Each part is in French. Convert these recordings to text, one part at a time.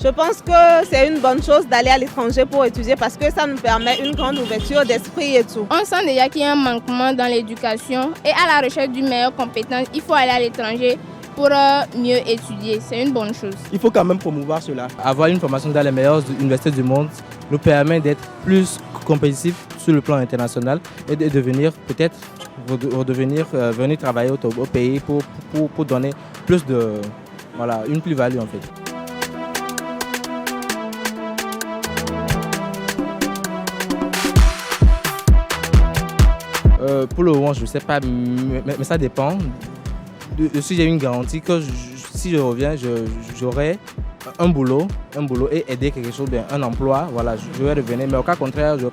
Je pense que c'est une bonne chose d'aller à l'étranger pour étudier parce que ça nous permet une grande ouverture d'esprit et tout. On sent déjà qu'il y a un manquement dans l'éducation et à la recherche d'une meilleure compétence, il faut aller à l'étranger pour mieux étudier. C'est une bonne chose. Il faut quand même promouvoir cela. Avoir une formation dans les meilleures universités du monde nous permet d'être plus compétitifs sur le plan international et de devenir peut-être venir travailler au pays pour donner plus de une plus-value en fait. Pour le moment, je ne sais pas, mais ça dépend. Si j'ai une garantie que si je reviens, j'aurai un boulot et aider quelque chose, un emploi, voilà, je vais revenir. Mais au cas contraire, je ne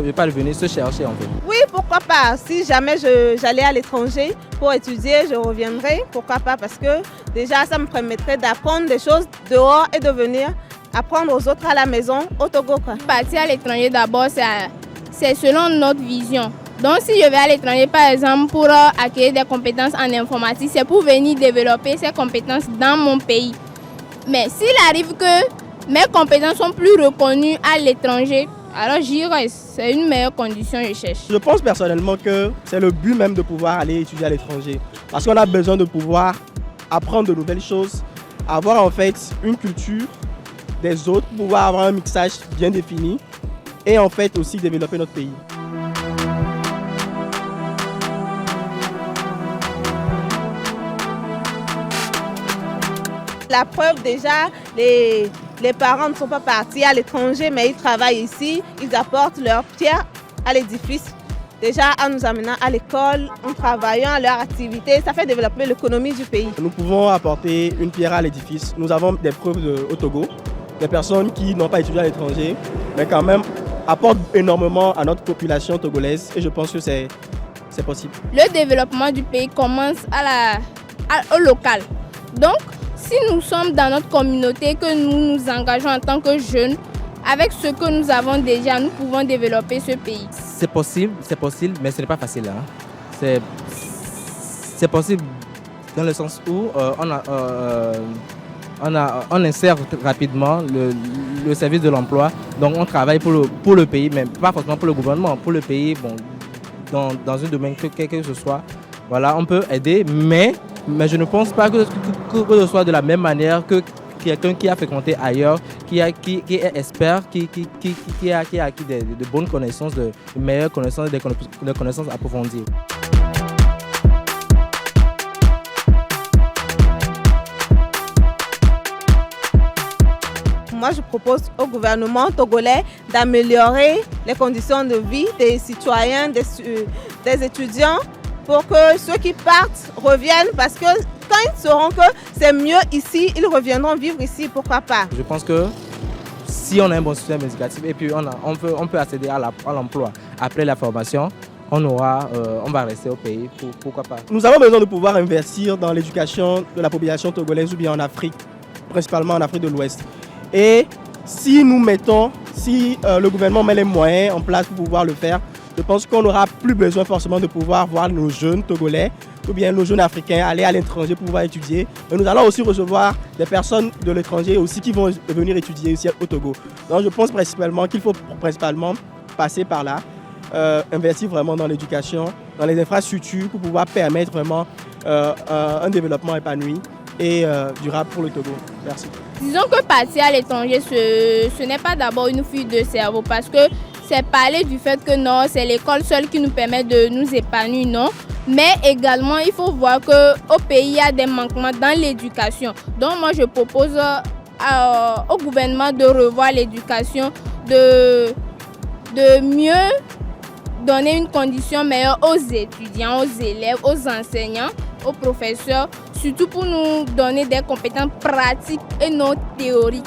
vais pas revenir se chercher en fait. Oui, pourquoi pas. Si jamais j'allais à l'étranger pour étudier, je reviendrai. Pourquoi pas, parce que déjà, ça me permettrait d'apprendre des choses dehors et de venir apprendre aux autres à la maison, au Togo. Partir à l'étranger d'abord, c'est selon notre vision. Donc si je vais à l'étranger par exemple pour acquérir des compétences en informatique, c'est pour venir développer ces compétences dans mon pays. Mais s'il arrive que mes compétences sont plus reconnues à l'étranger, alors j'irai. C'est une meilleure condition que je cherche. Je pense personnellement que c'est le but même de pouvoir aller étudier à l'étranger. Parce qu'on a besoin de pouvoir apprendre de nouvelles choses, avoir en fait une culture des autres, pouvoir avoir un mixage bien défini et en fait aussi développer notre pays. La preuve déjà, les parents ne sont pas partis à l'étranger, mais ils travaillent ici, ils apportent leur pierre à l'édifice. Déjà en nous amenant à l'école, en travaillant à leur activité, ça fait développer l'économie du pays. Nous pouvons apporter une pierre à l'édifice. Nous avons des preuves au Togo, des personnes qui n'ont pas étudié à l'étranger, mais quand même apportent énormément à notre population togolaise et je pense que c'est possible. Le développement du pays commence au local. Donc, si nous sommes dans notre communauté, que nous nous engageons en tant que jeunes, avec ce que nous avons déjà, nous pouvons développer ce pays. C'est possible, mais ce n'est pas facile. Hein. C'est possible dans le sens où on insère rapidement le service de l'emploi. Donc on travaille pour le pays, mais pas forcément pour le gouvernement, pour le pays, dans un domaine quel que ce soit. Voilà, on peut aider, mais je ne pense pas que ce soit de la même manière que quelqu'un qui a fréquenté ailleurs, qui est expert, qui a acquis de bonnes connaissances, de meilleures connaissances, des connaissances approfondies. Moi, je propose au gouvernement togolais d'améliorer les conditions de vie des citoyens, des étudiants, pour que ceux qui partent reviennent, parce que quand ils sauront que c'est mieux ici, ils reviendront vivre ici, pourquoi pas. Je pense que si on a un bon système éducatif et puis on peut accéder à l'emploi après la formation, on va rester au pays, pourquoi pas. Nous avons besoin de pouvoir investir dans l'éducation de la population togolaise ou bien en Afrique, principalement en Afrique de l'Ouest. Et si le gouvernement met les moyens en place pour pouvoir le faire, je pense qu'on n'aura plus besoin forcément de pouvoir voir nos jeunes Togolais ou bien nos jeunes Africains aller à l'étranger pour pouvoir étudier. Mais nous allons aussi recevoir des personnes de l'étranger aussi qui vont venir étudier ici au Togo. Donc je pense principalement qu'il faut passer par là, investir vraiment dans l'éducation, dans les infrastructures pour pouvoir permettre vraiment un développement épanoui et durable pour le Togo. Merci. Disons que partir à l'étranger, ce n'est pas d'abord une fuite de cerveau parce que c'est parler du fait que non, c'est l'école seule qui nous permet de nous épanouir, non. Mais également, il faut voir qu'au pays, il y a des manquements dans l'éducation. Donc moi, je propose au gouvernement de revoir l'éducation, de mieux donner une condition meilleure aux étudiants, aux élèves, aux enseignants, aux professeurs, surtout pour nous donner des compétences pratiques et non théoriques.